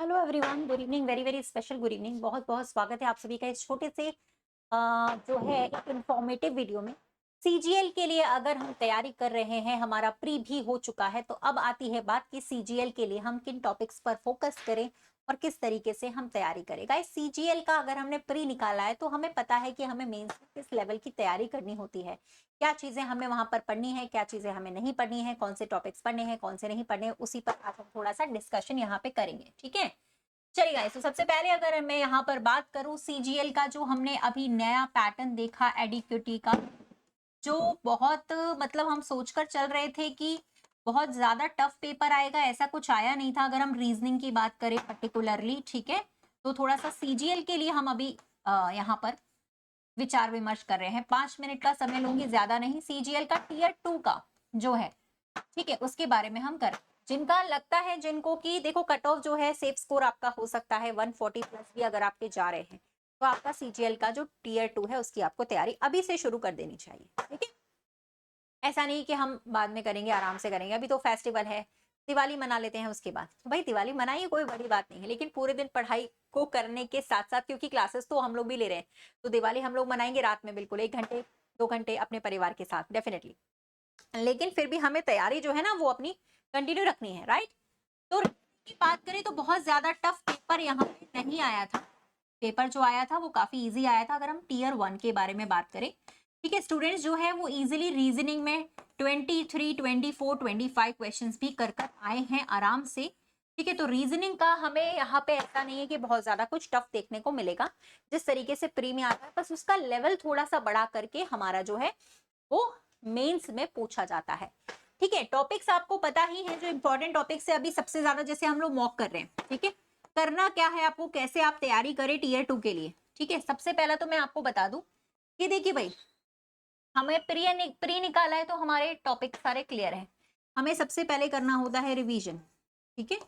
Hello everyone, good evening, very very special good evening. बहुत बहुत स्वागत है आप सभी का इस छोटे से जो है एक इंफॉर्मेटिव वीडियो में। सीजीएल के लिए अगर हम तैयारी कर रहे हैं, हमारा प्री भी हो चुका है, तो अब आती है बात कि सीजीएल के लिए हम किन टॉपिक्स पर फोकस करें और किस तरीके से हम तैयारी करें। गाइस, सीजीएल का अगर हमने प्री निकाला है तो हमें पता है कि हमें मेंस में किस लेवल की तैयारी करनी होती है, क्या चीजें हमें वहां पर पढ़नी है, क्या चीजें हमें नहीं पढ़नी है, कौन से टॉपिक्स पढ़ने हैं, कौन से नहीं पढ़ने हैं, उसी पर आज हम थोड़ा सा डिस्कशन यहाँ पे करेंगे। ठीक है, चलिए गाइस, तो सबसे पहले अगर मैं यहाँ पर बात करूँ सीजीएल का, जो हमने अभी नया पैटर्न देखा एडिक्यूटी का, जो बहुत मतलब हम सोचकर चल रहे थे कि बहुत ज्यादा टफ पेपर आएगा, ऐसा कुछ आया नहीं था। अगर हम रीजनिंग की बात करें पर्टिकुलरली, ठीक है, तो थोड़ा सा सीजीएल के लिए हम अभी यहाँ पर विचार विमर्श कर रहे हैं। 5 मिनट का समय लूंगी, ज्यादा नहीं। सीजीएल का टीयर 2 का जो है, ठीक है, उसके बारे में हम कर, जिनका लगता है, जिनको कि देखो कट ऑफ जो है, सेफ स्कोर आपका हो सकता है 140 प्लस भी अगर आपके जा रहे हैं, तो आपका सीजीएल का जो टीयर 2 है उसकी आपको तैयारी अभी से शुरू कर देनी चाहिए। ठीक है, ऐसा नहीं कि हम बाद में करेंगे, आराम से करेंगे, अभी तो फेस्टिवल है, दिवाली मना लेते हैं उसके बाद। तो भाई दिवाली मनाइए, कोई बड़ी बात नहीं है, लेकिन पूरे दिन पढ़ाई को करने के साथ साथ, क्योंकि क्लासेस तो हम लोग भी ले रहे हैं, तो दिवाली हम लोग मनाएंगे रात में, बिल्कुल 1 घंटे 2 घंटे अपने परिवार के साथ डेफिनेटली, लेकिन फिर भी हमें तैयारी जो है ना वो अपनी कंटिन्यू रखनी है, राइट। तो की बात करें तो बहुत ज्यादा टफ पेपर यहाँ पे नहीं आया था। पेपर जो आया था वो काफी इजी आया था, अगर हम टीयर 1 के बारे में बात करें। ठीक है, स्टूडेंट्स जो है वो इजीली रीजनिंग में 23, 24, 25 क्वेश्चंस भी कर कर आए हैं आराम से। ठीक है, तो रीजनिंग का हमें यहाँ पे ऐसा नहीं है कि बहुत ज्यादा कुछ टफ देखने को मिलेगा। जिस तरीके से प्री में आता है, बस उसका लेवल थोड़ा सा बढ़ा करके हमारा जो है वो मेंस में पूछा जाता है। ठीक है, टॉपिक्स आपको पता ही है, जो इंपॉर्टेंट टॉपिक्स है अभी सबसे ज्यादा, जैसे हम लोग मॉक कर रहे हैं। ठीक है, करना क्या है आपको, कैसे आप तैयारी करें टीयर 2 के लिए। ठीक है, सबसे पहला तो मैं आपको बता दूं कि देखिए भाई, हमें प्री निकाला है तो हमारे टॉपिक सारे क्लियर हैं। हमें सबसे पहले करना होता है रिवीजन। ठीक है,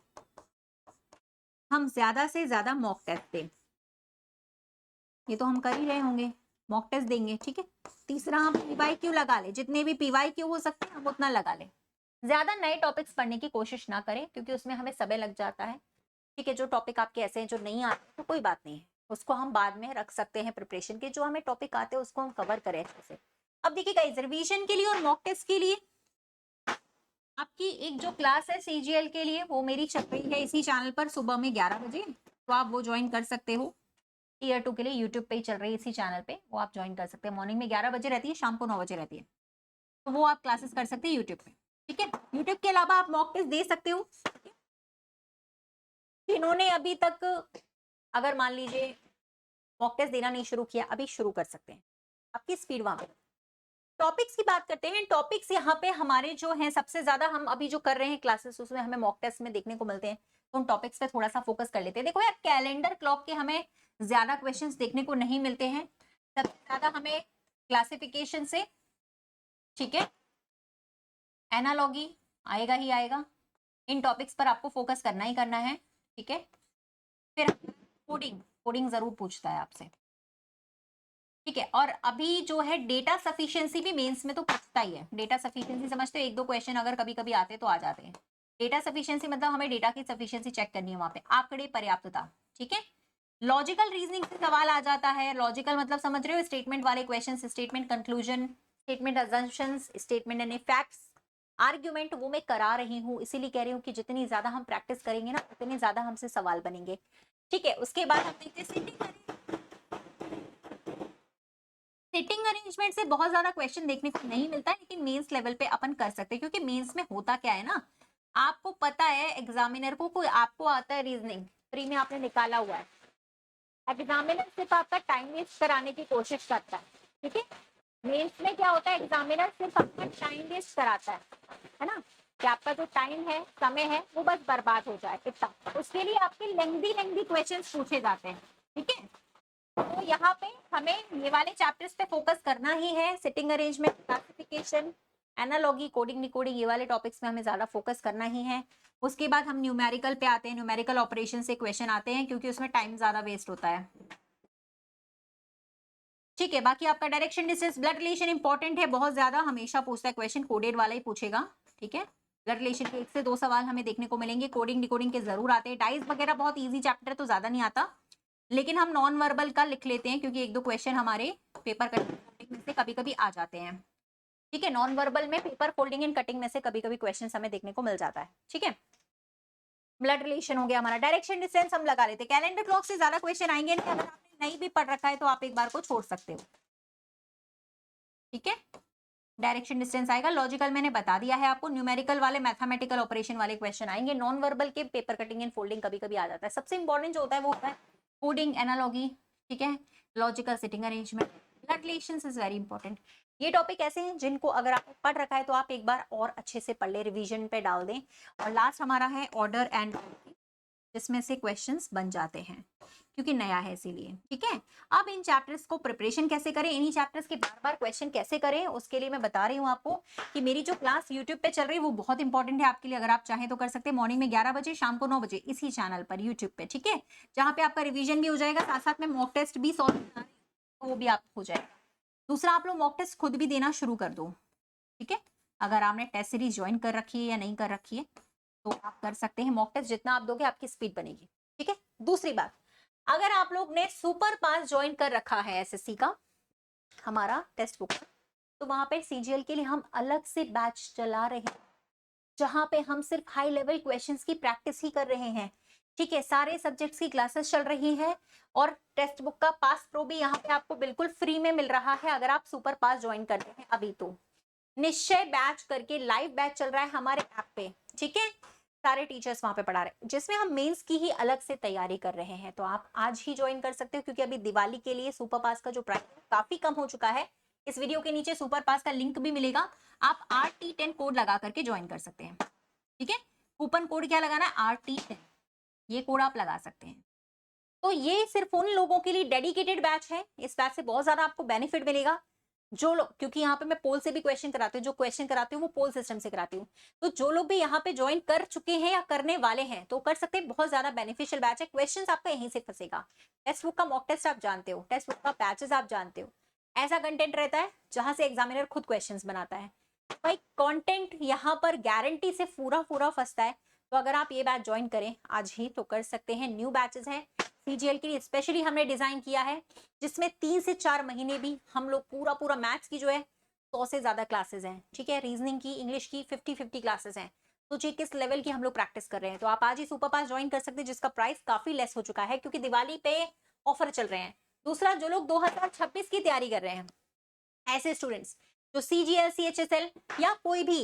हम ज्यादा से ज्यादा मॉक टेस्ट दें, ये तो हम कर ही रहे होंगे, मॉक टेस्ट देंगे। ठीक है, तीसरा हम पीवाईक्यू लगा ले, जितने भी पीवाईक्यू हो सकते हैं हम उतना लगा ले। ज्यादा नए टॉपिक्स पढ़ने की कोशिश ना करें, क्योंकि उसमें हमें समय लग जाता है। ठीक है, जो टॉपिक आपके ऐसे हैं जो नहीं आते तो कोई बात नहीं है, उसको हम बाद में रख सकते हैं प्रिपरेशन के। जो हमें टॉपिक आते हैं उसको हम कवर करें अच्छे से। अब देखिए गाइस, रिवीजन के लिए और मॉक टेस्ट के लिए आपकी एक जो क्लास है सीजीएल के लिए, वो मेरी चल रही है इसी चैनल पर सुबह में 11 बजे, तो आप वो ज्वाइन कर सकते हो। टीयर 2 के लिए यूट्यूब पे ही चल रही है, इसी चैनल पे, वो आप ज्वाइन कर सकते हैं। मॉर्निंग में 11 बजे रहती है, शाम को 9 बजे रहती है, तो वो आप क्लासेस कर सकते हैं यूट्यूब पे। ठीक है, यूट्यूब के अलावा आप मॉक टेस्ट दे सकते हो। जिन्होंने अभी तक, अगर मान लीजिए मॉक टेस्ट देना नहीं शुरू किया, अभी शुरू कर सकते हैं, आपकी स्पीड वहां पे। टॉपिक्स की बात करते हैं। टॉपिक्स यहाँ पे हमारे जो हैं सबसे ज्यादा, हम अभी जो कर रहे हैं क्लासेस, उसमें हमें मॉक टेस्ट में देखने को मिलते हैं, तो उन टॉपिक्स पे थोड़ा सा फोकस कर लेते हैं। देखो यार, कैलेंडर क्लॉक के हमें ज्यादा क्वेश्चंस देखने को नहीं मिलते हैं, सबसे ज्यादा हमें क्लासिफिकेशन से, ठीक है, एनालॉगी आएगा ही आएगा, इन टॉपिक्स पर आपको फोकस करना ही करना है। ठीक है, फिर कोडिंग, कोडिंग जरूर पूछता है आपसे। ठीक है, और अभी जो है डेटा सफिशिएंसी भी मेंस में तो पूछता ही है। डेटा सफिशिएंसी समझते हो, 1-2 क्वेश्चन अगर कभी कभी आते तो आ जाते हैं। डेटा सफिशिएंसी मतलब हमें डेटा की सफिशिएंसी चेक करनी है वहां पे, आंकड़े पर्याप्तता। ठीक है, लॉजिकल रीजनिंग से सवाल आ जाता है। लॉजिकल मतलब समझ रहे हो, स्टेटमेंट वाले question, statement conclusion, statement assumptions, statement यानी फैक्ट्स, आर्ग्यूमेंट, वो मैं करा रही हूँ, इसीलिए कह रही हूँ कि जितनी ज्यादा हम प्रैक्टिस करेंगे ना, उतने ज्यादा हमसे सवाल बनेंगे। ठीक है, उसके बाद हम देखते हैं सिटिंग अरेंजमेंट से बहुत ज्यादा क्वेश्चन देखने को नहीं मिलता है, लेकिन मेंस लेवल पे अपन कर सकते हैं, क्योंकि मेंस में होता क्या है ना, आपको पता है एग्जामिनर को, कोई आपको आता है रीजनिंग, प्री में आपने निकाला हुआ है, एग्जामिनर सिर्फ आपका टाइम वेस्ट कराने की कोशिश करता है। ठीक है, मेंस में क्या होता है, एग्जामिनर सिर्फ आपका टाइम वेस्ट कराता है ना, कि आपका जो टाइम है, समय है, वो बस बर्बाद हो जाए इतना। उसके लिए आपके लेंथी लेंथी क्वेश्चंस पूछे जाते हैं। ठीक है, तो यहाँ पे हमें ये वाले चैप्टर्स पे फोकस करना ही है। Sitting arrangement, classification, analogy, coding decoding, ये वाले टॉपिक्स में हमें ज्यादा फोकस करना ही है। उसके बाद हम न्यूमेरिकल पे आते हैं। न्यूमेरिकल ऑपरेशन से क्वेश्चन आते हैं, क्योंकि उसमें टाइम ज्यादा वेस्ट होता है। ठीक है, बाकी आपका direction, distance, blood relation important है बहुत ज्यादा, हमेशा पूछता है क्वेश्चन, कोडेड वाला ही पूछेगा। ठीक है, ब्लड रिलेशन के 1 से 2 सवाल हमें देखने को मिलेंगे। कोडिंग डिकोडिंग के जरूर आते हैं। डाइस वगैरह बहुत इजी चैप्टर है तो ज्यादा नहीं आता, लेकिन हम नॉन वर्बल का लिख लेते हैं क्योंकि 1-2 क्वेश्चन हमारे पेपर कटिंग में से कभी कभी आ जाते हैं। ठीक है, नॉन वर्बल में पेपर फोल्डिंग एंड कटिंग में से कभी कभी क्वेश्चन हमें देखने को मिल जाता है। ठीक है, ब्लड रिलेशन हो गया हमारा। डायरेक्शन डिस्टेंस हम लगा लेते हैं। कैलेंडर क्लॉक से ज्यादा क्वेश्चन आएंगे नहीं, अगर आपने नहीं भी पढ़ रखा है तो आप एक बार को छोड़ सकते हो। ठीक है, डायरेक्शन डिस्टेंस आएगा। लॉजिकल मैंने बता दिया है आपको। न्यूमेरिकल वाले मैथमेटिकल ऑपरेशन वाले क्वेश्चन आएंगे। नॉन वर्बल के पेपर कटिंग एंड फोल्डिंग कभी कभी आ जाता है। सबसे इंपॉर्टेंट जो होता है वो होता है कोडिंग, एनालॉगी, ठीक है, logical sitting arrangement, blood relations is very important. ये टॉपिक ऐसे हैं जिनको अगर आपने पढ़ रखा है तो आप एक बार और अच्छे से पढ़ ले, रिवीजन पे डाल दें। और लास्ट हमारा है ऑर्डर एंड, जिसमें से क्वेश्चंस बन जाते हैं क्योंकि नया है इसीलिए। ठीक है, अब इन चैप्टर्स को प्रिपरेशन कैसे करें, इन्हीं चैप्टर्स के बार बार क्वेश्चन कैसे करें, उसके लिए मैं बता रही हूँ आपको कि मेरी जो क्लास यूट्यूब पे चल रही है वो बहुत इंपॉर्टेंट है आपके लिए। अगर आप चाहें तो कर सकते हैं मॉर्निंग में 11 बजे, शाम को 9 बजे इसी चैनल पर यूट्यूब पे। ठीक है, जहाँ पे आपका रिविजन भी हो जाएगा, साथ साथ में मॉक टेस्ट भी सॉल्व तो वो भी आप हो जाएगा। दूसरा, आप लोग मॉक टेस्ट खुद भी देना शुरू कर दो। ठीक है, अगर आपने टेस्ट सीरीज ज्वाइन कर रखी है या नहीं कर रखी है तो आप कर सकते हैं। मॉक टेस्ट जितना आप दोगे आपकी स्पीड बनेगी। ठीक है, दूसरी बात, अगर आप लोग ने सुपर पास ज्वाइन कर रखा है एसएससी का हमारा टेक्स्ट बुक, तो वहां पे सीजीएल के लिए हम अलग से बैच चला रहे हैं जहां पे हम सिर्फ हाई लेवल क्वेश्चंस की प्रैक्टिस ही कर रहे हैं। ठीक है, सारे सब्जेक्ट्स की क्लासेस चल रही हैं और टेक्स्ट बुक का पास प्रो भी यहाँ पे आपको बिल्कुल फ्री में मिल रहा है अगर आप सुपर पास ज्वाइन करते हैं अभी। तो निश्चय बैच करके लाइव बैच चल रहा है हमारे ऐप पे। ठीक है, सारे टीचर्स वहां पे पढ़ा रहे हैं जिसमें हम मेंस की ही अलग से तैयारी कर रहे हैं। तो आप आज ही ज्वाइन कर सकते हो क्योंकि अभी दिवाली के लिए सुपर पास का जो प्राइस काफी कम हो चुका है। इस वीडियो के नीचे सुपर पास का लिंक भी मिलेगा, आप RT10 कोड लगा करके ज्वाइन कर सकते हैं। ठीक है, कूपन कोड क्या लगाना है, RT10, ये कोड आप लगा सकते हैं। तो ये सिर्फ उन लोगों के लिए डेडिकेटेड बैच है। इस बैच से बहुत ज्यादा आपको बेनिफिट मिलेगा जो लोग, क्योंकि यहाँ पे मैं पोल से भी क्वेश्चन कराती हूँ, जो क्वेश्चन कराती हूँ वो पोल सिस्टम से कराती हूँ। तो जो लोग भी यहाँ पे ज्वाइन कर चुके हैं या करने वाले हैं तो कर सकते हैं। बहुत ज्यादा बेनिफिशियल बैच है। क्वेश्चन आपका यहीं से फंसेगा। टेक्स्ट बुक का मॉक टेस्ट आप जानते हो, टेक्स्ट बुक का बैचेस आप जानते हो। ऐसा कंटेंट रहता है जहां से एग्जामिनर खुद क्वेश्चन बनाता है। भाई कंटेंट यहाँ पर गारंटी से पूरा पूरा फंसता है। तो अगर आप ये बैच ज्वाइन करें आज ही तो कर सकते हैं। न्यू बैचेस हैं सीजीएल के लिए स्पेशली हमने डिजाइन किया है, जिसमें 3 से 4 महीने भी हम लोग पूरा पूरा मैथ्स की जो है 100 से ज्यादा क्लासेस हैं। ठीक है, रीजनिंग की, इंग्लिश की 50-50 क्लासेस हैं। तो जी किस लेवल की हम लोग प्रैक्टिस कर रहे हैं। तो आप आज ही सुपर पास ज्वाइन कर सकते हैं जिसका प्राइस काफी लेस हो चुका है क्योंकि दिवाली पे ऑफर चल रहे हैं। दूसरा, जो लोग 2026 की तैयारी कर रहे हैं, ऐसे स्टूडेंट्स जो सीजीएल, सीएचएसएल या कोई भी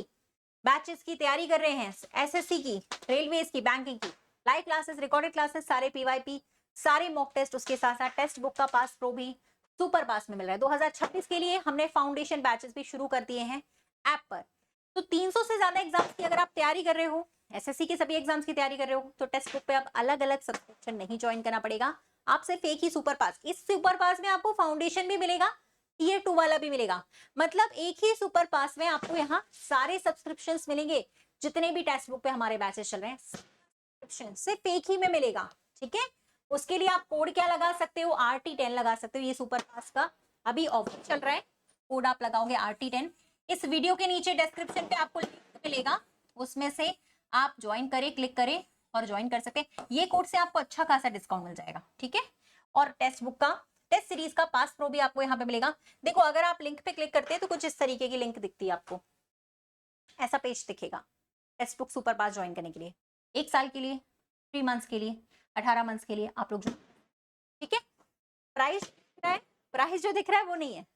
बैचेस की तैयारी कर रहे हैं, एसएससी की, रेलवेज की, बैंकिंग की, लाइव क्लासेस, रिकॉर्डेड क्लासेस, सारे पीवाईपी, सारे मॉक टेस्ट, उसके साथ साथ टेक्स्ट बुक का पास प्रो भी सुपर पास में मिल रहा है। 2026 के लिए हमने फाउंडेशन बैचेस भी शुरू कर दिए हैं ऐप पर। तो 300 से ज्यादा एग्जाम्स की अगर आप तैयारी कर रहे हो, एसएससी के सभी एग्जाम्स की तैयारी कर रहे हो, तो टेक्स्ट बुक पे अब अलग अलग सब्सक्रिप्शन नहीं ज्वाइन करना पड़ेगा। आप सिर्फ एक ही सुपर पास, इस सुपर पास में आपको फाउंडेशन भी मिलेगा, टियर 2 वाला भी मिलेगा। मतलब एक ही सुपर पास में आपको यहाँ सारे सब्सक्रिप्शन मिलेंगे जितने भी टेक्स्ट बुक पे हमारे बैचेस चल रहे हैं, सब्सक्रिप्शन सिर्फ एक ही में मिलेगा। ठीक है, उसके लिए आप कोड क्या लगा सकते हो, RT10 लगा सकते हो। ये सुपर पास का अभी ऑफर चल रहा है, कोड आप लगाओगे RT10। इस वीडियो के नीचे डिस्क्रिप्शन पे आपको लिंक मिलेगा, उसमें से आप ज्वाइन करें, क्लिक करें और ज्वाइन कर सकते हैं। ये कोड से आपको अच्छा खासा डिस्काउंट मिल जाएगा। ठीक है, और टेक्स्ट बुक का, टेस्ट सीरीज का पास प्रो भी आपको यहाँ पे मिलेगा। देखो अगर आप लिंक पे क्लिक करते हैं तो कुछ इस तरीके की लिंक दिखती है आपको, ऐसा पेज दिखेगा टेक्स्ट बुक सुपर पास ज्वाइन करने के लिए। 1 साल के लिए, 3 मंथ्स के लिए, 18 मंथ्स के लिए आप लोग। ठीक है, प्राइस जो दिख रहा है वो नहीं है,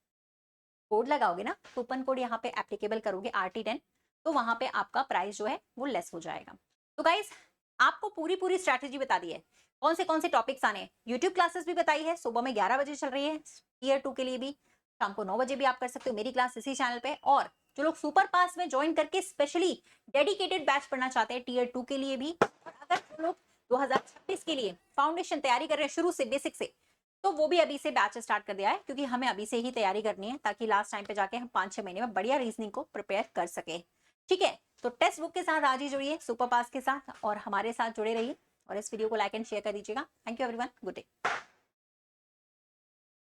कोड लगाओगे ना, कूपन कोड यहाँ पे एप्लीकेबल करोगे RT10, तो वहां पे आपका प्राइस जो है वो लेस हो जाएगा। तो गाइस आपको पूरी पूरी स्ट्रैटेजी बता दी है, कौन से टॉपिक्स आने हैं। यूट्यूब क्लासेस भी बताई है, सुबह में 11 बजे चल रही है टियर 2 के लिए भी, शाम को 9 बजे भी आप कर सकते हो मेरी क्लास इसी चैनल पे। और जो लोग सुपर पास में ज्वाइन करके स्पेशली डेडिकेटेड बैच पढ़ना चाहते हैं टियर 2 के लिए भी, और अगर जो लोग 2026 के लिए फाउंडेशन तैयारी कर रहे हैं शुरू से बेसिक से, तो वो भी अभी से बैच स्टार्ट कर दिया है क्योंकि हमें अभी से ही तैयारी करनी है ताकि लास्ट टाइम पे जाके हम 5-6 महीने में बढ़िया रीजनिंग को प्रिपेयर कर सके। ठीक है, तो टेक्स्ट बुक के साथ आज ही जुड़िए, सुपर पास के साथ, और हमारे साथ जुड़े रहिए और इस वीडियो को लाइक एंड शेयर कर दीजिएगा। Thank you everyone, good day.